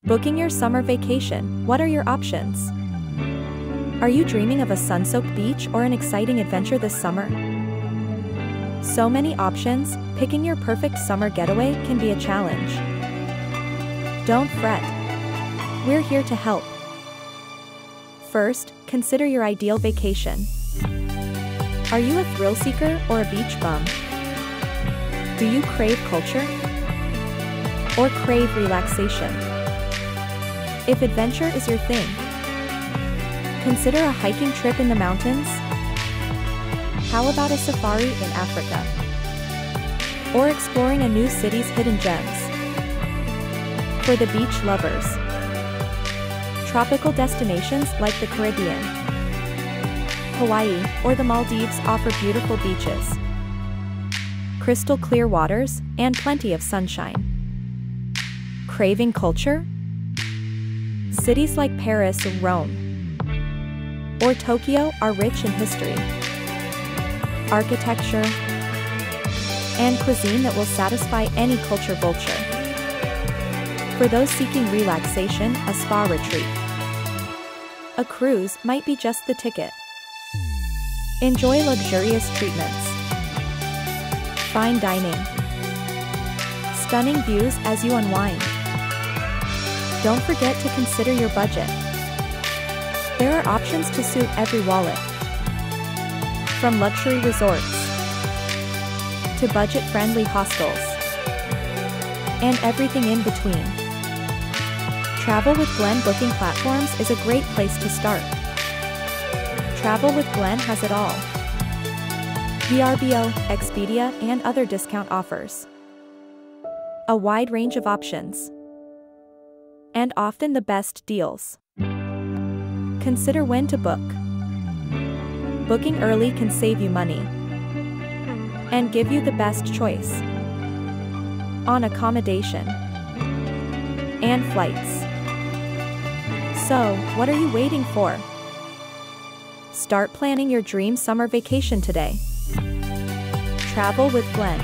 Booking your summer vacation, what are your options? Are you dreaming of a sun-soaked beach or an exciting adventure this summer? So many options, picking your perfect summer getaway can be a challenge. Don't fret. We're here to help. First, consider your ideal vacation. Are you a thrill seeker or a beach bum? Do you crave culture? Or crave relaxation? If adventure is your thing, consider a hiking trip in the mountains. How about a safari in Africa? Or exploring a new city's hidden gems? For the beach lovers, tropical destinations like the Caribbean, Hawaii, or the Maldives offer beautiful beaches, crystal clear waters, and plenty of sunshine. Craving culture? Cities like Paris, Rome, or Tokyo are rich in history, architecture, and cuisine that will satisfy any culture vulture. For those seeking relaxation, a spa retreat, a cruise might be just the ticket. Enjoy luxurious treatments, fine dining, stunning views as you unwind. Don't forget to consider your budget. There are options to suit every wallet. From luxury resorts to budget-friendly hostels and everything in between. Travel with Glen booking platforms is a great place to start. Travel with Glen has it all. VRBO, Expedia, and other discount offers. A wide range of options. And often the best deals. Consider when to book. Booking early can save you money and give you the best choice on accommodation and flights. So, what are you waiting for? Start planning your dream summer vacation today. Travel with Glen.